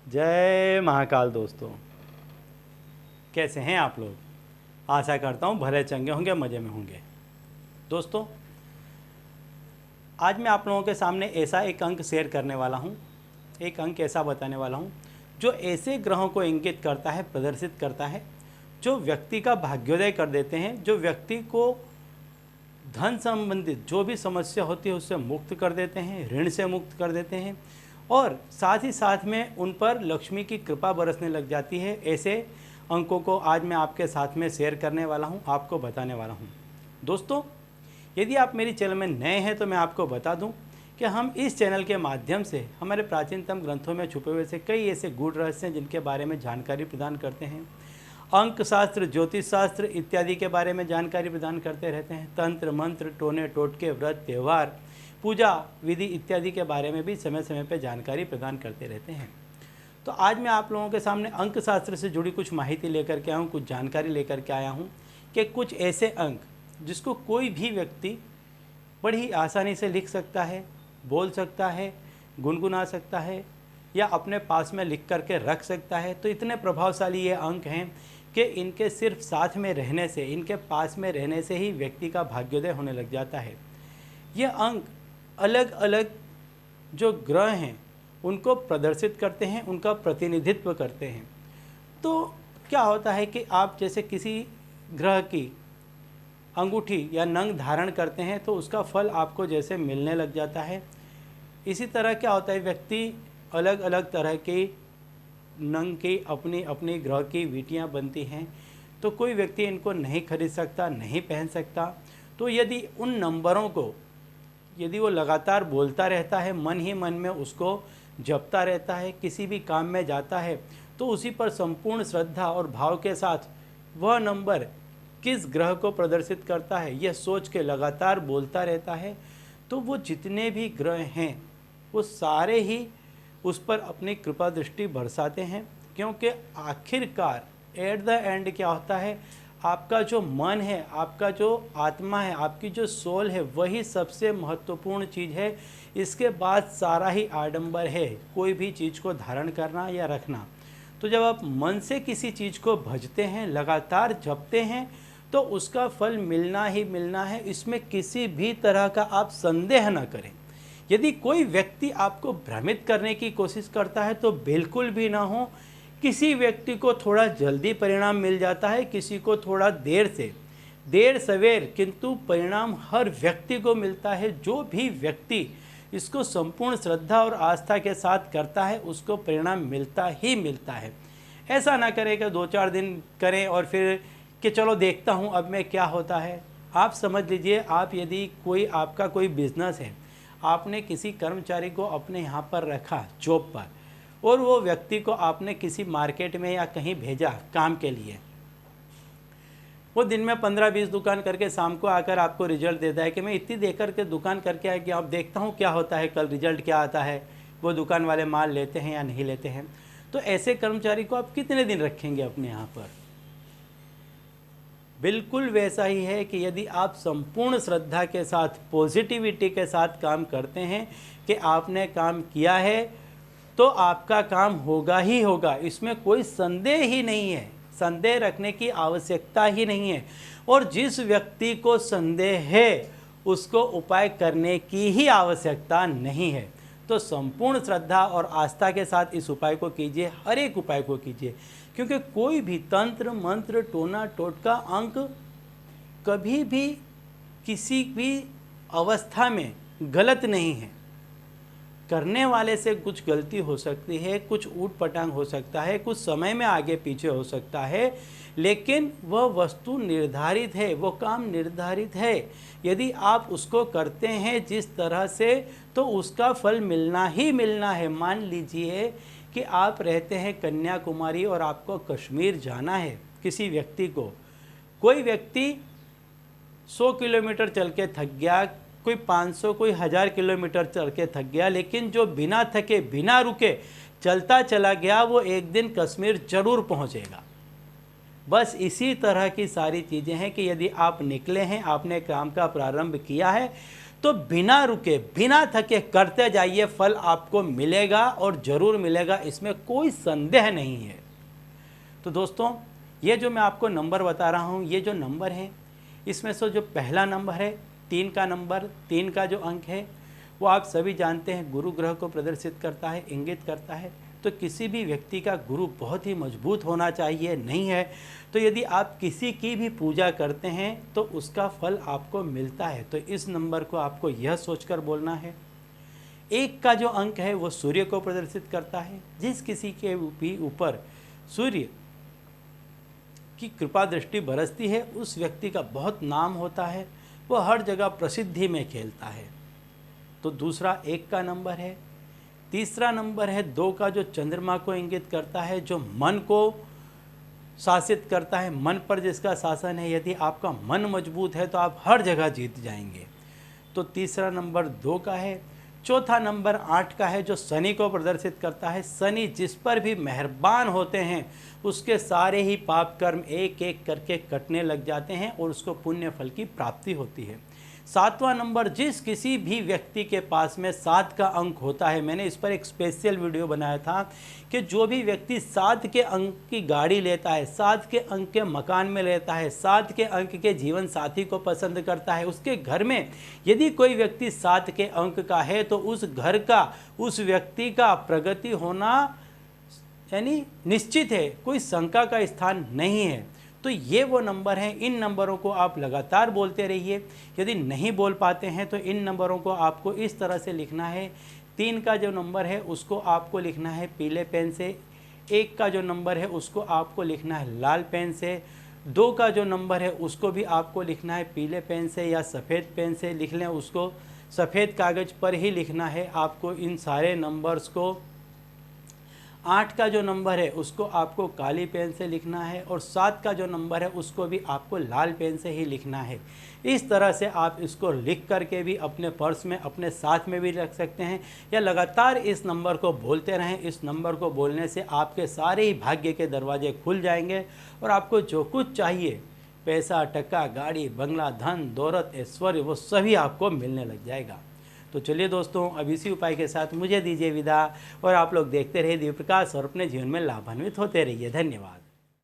जय महाकाल दोस्तों, कैसे हैं आप लोग। आशा करता हूँ भले चंगे होंगे, मज़े में होंगे। दोस्तों, आज मैं आप लोगों के सामने ऐसा एक अंक शेयर करने वाला हूँ, एक अंक ऐसा बताने वाला हूँ जो ऐसे ग्रहों को इंगित करता है, प्रदर्शित करता है, जो व्यक्ति का भाग्योदय कर देते हैं, जो व्यक्ति को धन संबंधित जो भी समस्या होती है उससे मुक्त कर देते हैं, ऋण से मुक्त कर देते हैं और साथ ही साथ में उन पर लक्ष्मी की कृपा बरसने लग जाती है। ऐसे अंकों को आज मैं आपके साथ में शेयर करने वाला हूं, आपको बताने वाला हूं। दोस्तों, यदि आप मेरी चैनल में नए हैं तो मैं आपको बता दूं कि हम इस चैनल के माध्यम से हमारे प्राचीनतम ग्रंथों में छुपे हुए से कई ऐसे गूढ़ रहस्य हैं जिनके बारे में जानकारी प्रदान करते हैं। अंक शास्त्र, ज्योतिष शास्त्र इत्यादि के बारे में जानकारी प्रदान करते रहते हैं। तंत्र मंत्र, टोने टोटके, व्रत, त्यौहार, पूजा विधि इत्यादि के बारे में भी समय समय पर जानकारी प्रदान करते रहते हैं। तो आज मैं आप लोगों के सामने अंक शास्त्र से जुड़ी कुछ माहिती लेकर के आया हूँ, कुछ जानकारी लेकर के आया हूँ कि कुछ ऐसे अंक जिसको कोई भी व्यक्ति बड़ी आसानी से लिख सकता है, बोल सकता है, गुनगुना सकता है या अपने पास में लिख करके रख सकता है। तो इतने प्रभावशाली ये अंक हैं कि इनके सिर्फ साथ में रहने से, इनके पास में रहने से ही व्यक्ति का भाग्योदय होने लग जाता है। ये अंक अलग अलग जो ग्रह हैं उनको प्रदर्शित करते हैं, उनका प्रतिनिधित्व करते हैं। तो क्या होता है कि आप जैसे किसी ग्रह की अंगूठी या नंग धारण करते हैं तो उसका फल आपको जैसे मिलने लग जाता है। इसी तरह क्या होता है, व्यक्ति अलग अलग तरह की नंग की अपनी अपनी ग्रह की वीटियाँ बनती हैं, तो कोई व्यक्ति इनको नहीं खरीद सकता, नहीं पहन सकता। तो यदि उन नंबरों को यदि वो लगातार बोलता रहता है, मन ही मन में उसको जपता रहता है, किसी भी काम में जाता है तो उसी पर संपूर्ण श्रद्धा और भाव के साथ वह नंबर किस ग्रह को प्रदर्शित करता है यह सोच के लगातार बोलता रहता है, तो वो जितने भी ग्रह हैं वो सारे ही उस पर अपनी कृपा दृष्टि बरसाते हैं। क्योंकि आखिरकार एट द एंड क्या होता है, आपका जो मन है, आपका जो आत्मा है, आपकी जो सोल है, वही सबसे महत्वपूर्ण चीज़ है। इसके बाद सारा ही आडंबर है, कोई भी चीज़ को धारण करना या रखना। तो जब आप मन से किसी चीज़ को भजते हैं, लगातार जपते हैं, तो उसका फल मिलना ही मिलना है। इसमें किसी भी तरह का आप संदेह न करें। यदि कोई व्यक्ति आपको भ्रमित करने की कोशिश करता है तो बिल्कुल भी ना हो। किसी व्यक्ति को थोड़ा जल्दी परिणाम मिल जाता है, किसी को थोड़ा देर से, देर सवेर, किंतु परिणाम हर व्यक्ति को मिलता है। जो भी व्यक्ति इसको संपूर्ण श्रद्धा और आस्था के साथ करता है उसको परिणाम मिलता ही मिलता है। ऐसा ना करें कि 2-4 दिन करें और फिर कि चलो देखता हूँ अब मैं क्या होता है। आप समझ लीजिए, आप यदि कोई आपका कोई बिजनेस है, आपने किसी कर्मचारी को अपने यहाँ पर रखा जॉब पर और वो व्यक्ति को आपने किसी मार्केट में या कहीं भेजा काम के लिए, वो दिन में 15-20 दुकान करके शाम को आकर आपको रिजल्ट देता है कि मैं इतनी देकर के दुकान करके आया कि आप देखता हूँ क्या होता है, कल रिजल्ट क्या आता है, वो दुकान वाले माल लेते हैं या नहीं लेते हैं। तो ऐसे कर्मचारी को आप कितने दिन रखेंगे अपने यहाँ पर। बिल्कुल वैसा ही है कि यदि आप संपूर्ण श्रद्धा के साथ, पॉजिटिविटी के साथ काम करते हैं कि आपने काम किया है तो आपका काम होगा ही होगा, इसमें कोई संदेह ही नहीं है, संदेह रखने की आवश्यकता ही नहीं है। और जिस व्यक्ति को संदेह है उसको उपाय करने की ही आवश्यकता नहीं है। तो संपूर्ण श्रद्धा और आस्था के साथ इस उपाय को कीजिए, हर एक उपाय को कीजिए, क्योंकि कोई भी तंत्र मंत्र, टोना टोटका, अंक कभी भी किसी भी अवस्था में गलत नहीं है। करने वाले से कुछ गलती हो सकती है, कुछ ऊट पटांग हो सकता है, कुछ समय में आगे पीछे हो सकता है, लेकिन वह वस्तु निर्धारित है, वो काम निर्धारित है। यदि आप उसको करते हैं जिस तरह से, तो उसका फल मिलना ही मिलना है। मान लीजिए कि आप रहते हैं कन्याकुमारी और आपको कश्मीर जाना है। किसी व्यक्ति को, कोई व्यक्ति 100 किलोमीटर चल के थक गया, कोई 500, कोई 1000 किलोमीटर चल के थक गया, लेकिन जो बिना थके, बिना रुके चलता चला गया, वो एक दिन कश्मीर जरूर पहुंचेगा। बस इसी तरह की सारी चीज़ें हैं कि यदि आप निकले हैं, आपने काम का प्रारंभ किया है, तो बिना रुके बिना थके करते जाइए, फल आपको मिलेगा और ज़रूर मिलेगा, इसमें कोई संदेह नहीं है। तो दोस्तों, ये जो मैं आपको नंबर बता रहा हूँ, ये जो नंबर है इसमें से जो पहला नंबर है 3 का नंबर, 3 का जो अंक है वो आप सभी जानते हैं गुरु ग्रह को प्रदर्शित करता है, इंगित करता है। तो किसी भी व्यक्ति का गुरु बहुत ही मजबूत होना चाहिए, नहीं है तो यदि आप किसी की भी पूजा करते हैं तो उसका फल आपको मिलता है। तो इस नंबर को आपको यह सोचकर बोलना है। 1 का जो अंक है वो सूर्य को प्रदर्शित करता है। जिस किसी के भी ऊपर सूर्य की कृपा दृष्टि बरसती है उस व्यक्ति का बहुत नाम होता है, वो हर जगह प्रसिद्धि में खेलता है। तो दूसरा 1 का नंबर है। तीसरा नंबर है 2 का, जो चंद्रमा को इंगित करता है, जो मन को शासित करता है, मन पर जिसका शासन है। यदि आपका मन मजबूत है तो आप हर जगह जीत जाएंगे। तो तीसरा नंबर 2 का है। चौथा नंबर 8 का है, जो शनि को प्रदर्शित करता है। शनि जिस पर भी मेहरबान होते हैं उसके सारे ही पाप कर्म एक एक करके कटने लग जाते हैं और उसको पुण्य फल की प्राप्ति होती है। 7वां नंबर, जिस किसी भी व्यक्ति के पास में 7 का अंक होता है, मैंने इस पर एक स्पेशल वीडियो बनाया था कि जो भी व्यक्ति 7 के अंक की गाड़ी लेता है, 7 के अंक के मकान में लेता है, 7 के अंक के जीवन साथी को पसंद करता है, उसके घर में यदि कोई व्यक्ति 7 के अंक का है तो उस घर का, उस व्यक्ति का प्रगति होना यानी निश्चित है, कोई शंका का स्थान नहीं है। तो ये वो नंबर हैं। इन नंबरों को आप लगातार बोलते रहिए। यदि नहीं बोल पाते हैं तो इन नंबरों को आपको इस तरह से लिखना है। 3 का जो नंबर है उसको आपको लिखना है पीले पेन से। 1 का जो नंबर है उसको आपको लिखना है लाल पेन से। 2 का जो नंबर है उसको भी आपको लिखना है पीले पेन से या सफ़ेद पेन से लिख लें, उसको सफ़ेद कागज़ पर ही लिखना है आपको इन सारे नंबर्स को। 8 का जो नंबर है उसको आपको काली पेन से लिखना है और 7 का जो नंबर है उसको भी आपको लाल पेन से ही लिखना है। इस तरह से आप इसको लिख करके भी अपने पर्स में, अपने साथ में भी रख सकते हैं या लगातार इस नंबर को बोलते रहें। इस नंबर को बोलने से आपके सारे ही भाग्य के दरवाजे खुल जाएंगे और आपको जो कुछ चाहिए, पैसा, टका, गाड़ी, बंगला, धन, दौलत, ऐश्वर्य, वो सभी आपको मिलने लग जाएगा। तो चलिए दोस्तों, अब इसी उपाय के साथ मुझे दीजिए विदा और आप लोग देखते रहिए दिव्य प्रकाश और अपने जीवन में लाभान्वित होते रहिए। धन्यवाद।